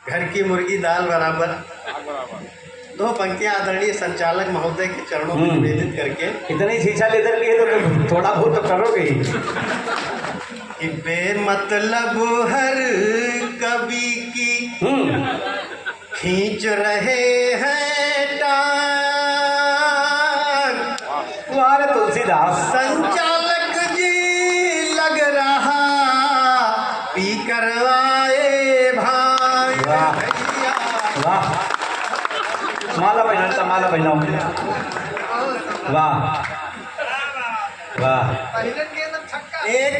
घर की मुर्गी दाल बराबर। दो पंक्तियां आदरणीय संचालक महोदय के चरणों में निवेदित करके। इतनी शिक्षा लेकर लिए तो थोड़ा बहुत तो करोगे ही। कि बेमतलब हर कवि की खींच रहे हैं टांग। तुम्हारे तुलसीदास संचालक जी लग रहा पी करवाए भाई। वाह वाह, माला पहना, माला पहनाओ। वाह वाह। एक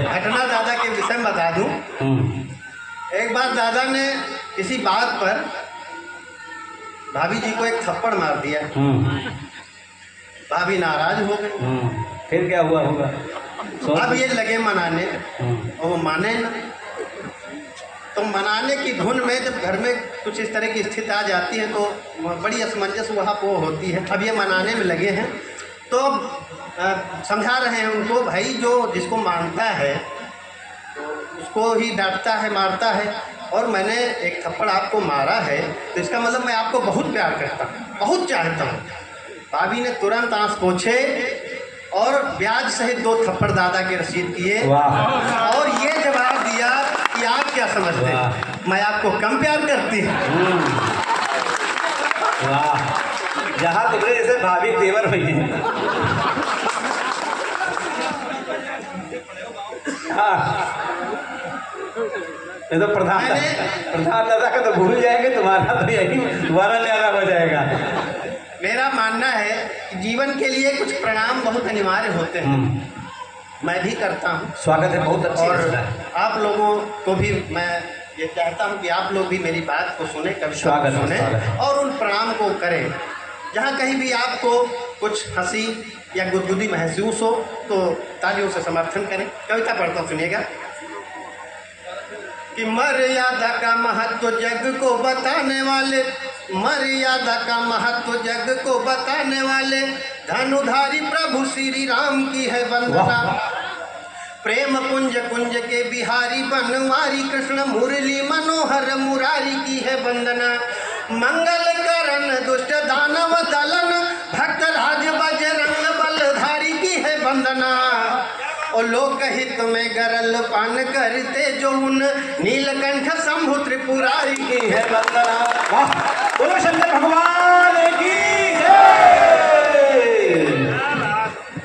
घटना दादा के विषय में बता दूं। एक बार दादा ने किसी बात पर भाभी जी को एक थप्पड़ मार दिया। भाभी नाराज हो गई। फिर क्या हुआ होगा? अब ये लगे मनाने और वो माने ना। तो मनाने की धुन में जब घर में कुछ इस तरह की स्थिति आ जाती है तो बड़ी असमंजस वहाँ वो होती है। अब ये मनाने में लगे हैं तो समझा रहे हैं उनको, भाई जो जिसको मानता है तो उसको ही डांटता है, मारता है। और मैंने एक थप्पड़ आपको मारा है तो इसका मतलब मैं आपको बहुत प्यार करता हूँ, बहुत चाहता हूँ। भाभी ने तुरंत आंस पोंछे और ब्याज सहित 2 थप्पड़ दादा के रसीद किए और ये जवाब दिया कि आप क्या समझते हैं, मैं आपको कम प्यार करती हूँ। वाह, जहाँ तुम्हें जैसे भाभी देवर हुई है। हाँ, ये तो प्रधान दादा का तो भूल जाएंगे, तुम्हारा तो यही दोबारा न्यारा हो जाएगा। मेरा मानना है कि जीवन के लिए कुछ प्रणाम बहुत अनिवार्य होते हैं। मैं भी करता हूँ। स्वागत है, बहुत अच्छा। और आप लोगों को भी मैं ये चाहता हूँ कि आप लोग भी मेरी बात को सुने, कविता को सुने और उन प्रणाम को करें। जहाँ कहीं भी आपको कुछ हंसी या गुदगुदी महसूस हो तो तालियों से समर्थन करें। कविता पढ़ता हूँ, सुनिएगा। कि मर्यादा का महत्व जग को बताने वाले, मर्यादा का महत्व जग को बताने वाले धनुधारी प्रभु श्री राम की है वंदना। प्रेम कुंज कुंज के बिहारी बनवारी कृष्ण मुरली मनोहर मुरारी की है वंदना। मंगल करण दुष्ट दानव दलन भक्त राज बजरंग बलधारी की है वंदना। और लोकहित में गरल पान करते जो उन नीलकंठ शंभु त्रिपुरारी की है वंदना। बोलो शंकर भगवान की जय।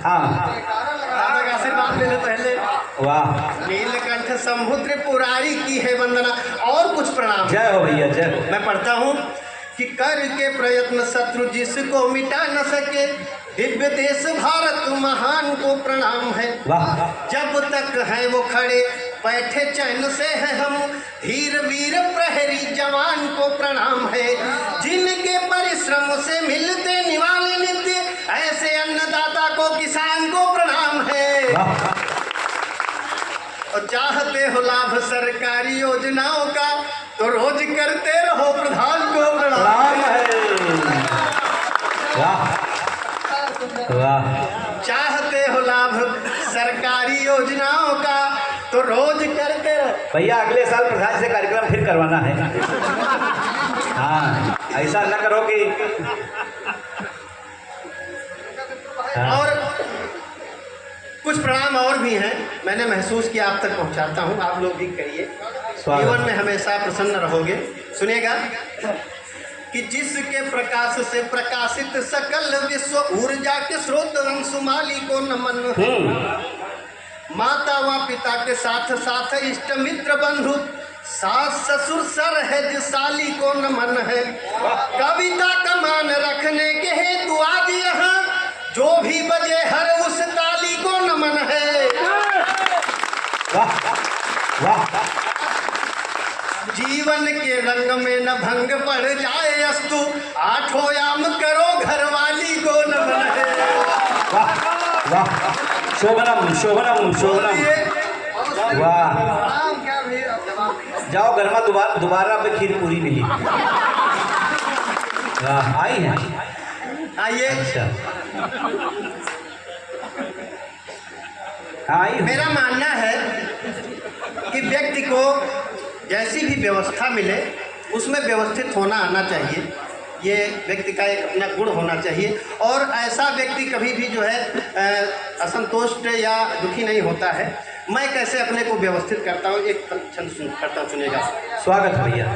हाँ, दादा का आशीर्वाद लेने पहले। वाह, नीलकंठ शंभु त्रिपुरारी की है वंदना। और कुछ प्रणाम। जय हो भैया, जय। मैं पढ़ता हूँ कि करके प्रयत्न शत्रु जिसको मिटा न सके, दिव्य देश भारत महान को प्रणाम है। जब तक है वो खड़े बैठे चैन से है हम, धीर वीर प्रहरी जवान को प्रणाम है। जिनके परिश्रम से मिलते निवाले नित्य, ऐसे अन्नदाता को किसान को प्रणाम है। और चाहते हो लाभ सरकारी योजनाओं का तो रोज करते रहो प्रधान को प्रणाम है। चाहते हो लाभ सरकारी योजनाओं का तो रोज करते रहो। भैया अगले साल प्रधान से कार्यक्रम फिर करवाना है। हाँ, ऐसा न करो कि और कुछ प्रणाम और भी हैं, मैंने महसूस किया आप तक पहुंचाता हूं, आप लोग भी करिए। जीवन में हमेशा प्रसन्न रहोगे। सुनिएगा कि जिसके प्रकाश से प्रकाशित सकल विश्व, ऊर्जा के स्रोत अंशुमाली को नमन है। माता व पिता के साथ साथ इष्ट मित्र बंधु, सास ससुर सरहज साली को नमन है। कविता का मान रखने के हेतु आज यहाँ जो भी बजे हर उस ताली को नमन है। वाह वाह। जीवन के रंग में न भंग पड़ जाए अस्तु, आठों याम करो घरवाली को नमन है। वाह वाह, शोभनम शोभनम शोभनम। वाह, जाओ घर में दोबारा पे खीर पूरी मिली। वाह, आई है, आइए। अच्छा, आई। मेरा मानना है कि व्यक्ति को जैसी भी व्यवस्था मिले उसमें व्यवस्थित होना आना चाहिए। ये व्यक्ति का एक अपना गुण होना चाहिए। और ऐसा व्यक्ति कभी भी जो है असंतुष्ट या दुखी नहीं होता है। मैं कैसे अपने को व्यवस्थित करता हूँ, एक छंद करता हूँ, सुनिएगा। स्वागत है भैया।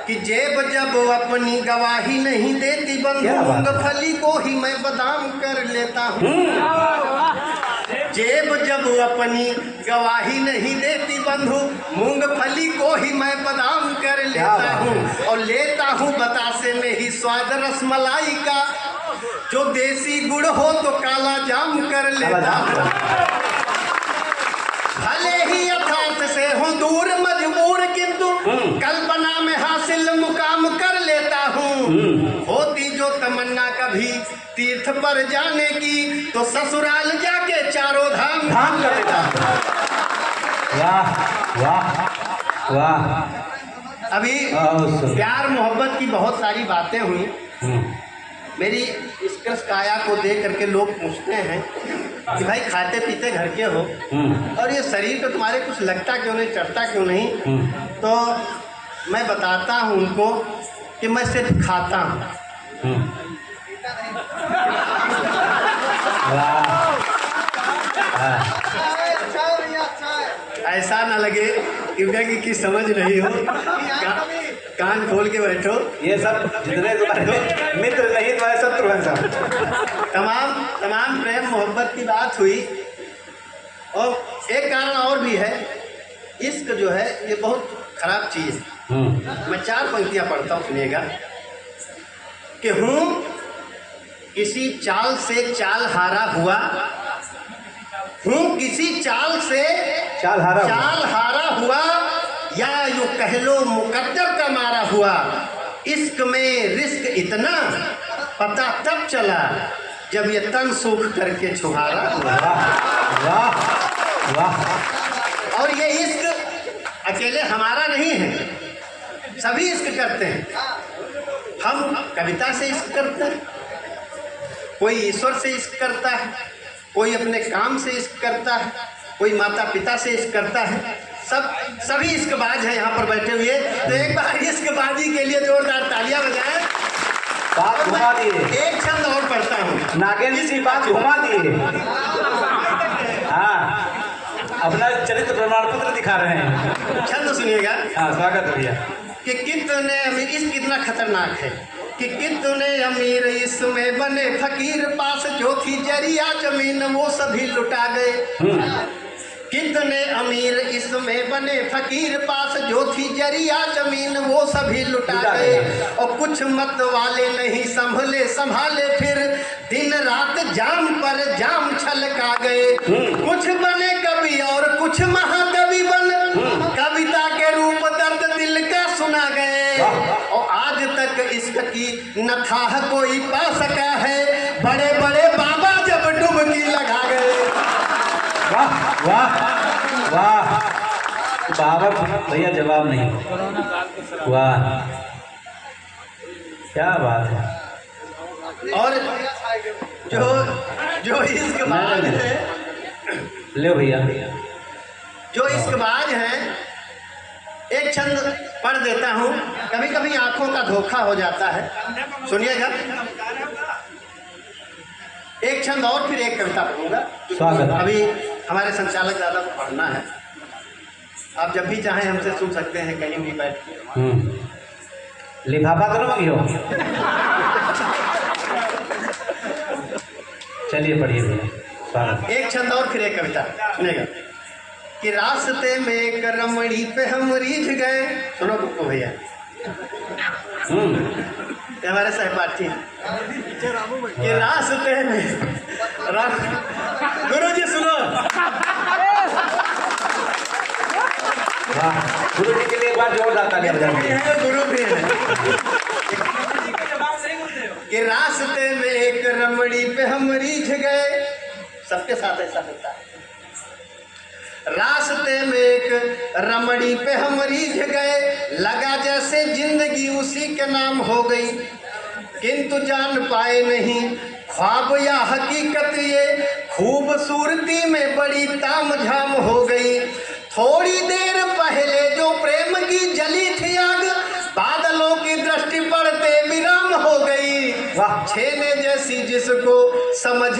कि जेब जब अपनी गवाही नहीं देती बंधु, मूंगफली को ही मैं बादाम कर लेता हूँ। जेब जब अपनी गवाही नहीं देती बंधु, मूंगफली को ही मैं बादाम कर लेता हूँ। और लेता हूँ बतासे में ही स्वाद रसमलाई का, जो देसी गुड़ हो तो काला जाम कर लेता हूँ। भले ही यथार्थ से हूँ दूर मजबूर, किंतु कल्पना में हासिल मुकाम कर लेता हूँ। होती जो तमन्ना कभी तीर्थ पर जाने की, तो ससुराल जाके चारों धाम कर लेता हूँ। वाह वाह वाह। अभी प्यार मोहब्बत की बहुत सारी बातें हुई। मेरी स्कर्श काया को देख करके लोग पूछते हैं कि भाई खाते पीते घर के हो, और ये शरीर तो तुम्हारे कुछ लगता क्यों नहीं, चढ़ता क्यों नहीं। तो मैं बताता हूँ उनको कि मैं सिर्फ खाता हूँ। ऐसा ना लगे कि व्यक्ति की समझ नहीं हो, कान खोल के बैठो। ये सब जितने तुम्हारे मित्र नहीं तुम्हारे शत्रु हैं सब। तमाम प्रेम मोहब्बत की बात हुई। और एक कारण और भी है, इश्क जो है ये बहुत खराब चीज़ है। मैं 4 पंक्तियाँ पढ़ता हूँ, सुनिएगा। कि हूँ किसी चाल से चाल हारा हुआ, हूँ किसी चाल से चाल हारा हुआ, या यूँ कह लो मुकद्दर का मारा हुआ। इश्क में रिस्क इतना पता तब चला, जब ये तन सूख करके छुहारा हुआ। वाह वाह। और ये इश्क अकेले हमारा नहीं है, सभी इश्क करते हैं। हम कविता से इश्क करते हैं, कोई ईश्वर से इश्क करता है, कोई अपने काम से इश्क करता है, कोई माता पिता से इश्क करता है। सभी इश्कबाज हैं यहाँ पर बैठे हुए। तो एक बार इश्कबाजी के लिए जोरदार तालियां बजाएं। बात घुमा दिए। एक छंद और पढ़ता हूँ। नागेंद्र जी बात घुमा दिए। हाँ, अपना चरित्र प्रमाण पत्र दिखा रहे हैं। छंद सुनिएगा। हाँ, स्वागत है भैया। कि कितने अमीर, इश्क कितना खतरनाक है। कि कितने अमीर इसमें बने फकीर, पास जो थी जरिया जमीन वो सभी लुटा गए। कितने अमीर इसमें बने फकीर, पास जो थी जरिया जमीन वो सभी लुटा गए। और कुछ मत वाले नहीं संभाले फिर, दिन रात जाम पर जाम छलका गए। कुछ बने कवि और कुछ महाकवि बन, कविता के रूप दर्द दिल का सुना गए। और आज तक इश्क की न था कोई पा सका है, बड़े बड़े बाबा जब डुबकी लगा गए। वाह वाह वाह। बाबा भैया जवाब नहीं। वाह क्या बात है। और जो इश्कबाज है, ले भैया, जो इश्कबाज हैं, एक छंद पढ़ देता हूँ। कभी कभी आंखों का धोखा हो जाता है, सुनिएगा। एक छंद और फिर एक कविता पढ़ूंगा। स्वागत। अभी हमारे संचालक दादा को पढ़ना है। आप जब भी चाहें हमसे सुन सकते हैं, कहीं भी बैठ के। लिफाफा तो नहीं हो। चलिए पढ़िए भैया, स्वागत। एक छंद और फिर एक कविता सुनेगा। कि रास्ते में एक रमणी पे हम रीझ गए। सुनो बुक्को भैया, ये हमारे सहपाठी हैं। कि रास्ते में गुरु जी सुनो। गुरु जी के लिए एक बार जोरदार तालियां बजाइए। गुरु भी है। कि रास्ते में एक रमणी पे हम रीझ गए। सबके साथ ऐसा होता है। रास्ते में एक रमणी पे हम रीझ गए, लगा जैसे जिंदगी उसी के नाम हो गई। किंतु जान पाए नहीं ख्वाब या हकीकत, ये खूबसूरती में बड़ी तामझाम हो गई। थोड़ी देर पहले जो प्रेम की जली थी आग, बादल वाह। छेने जैसी जिसको समझ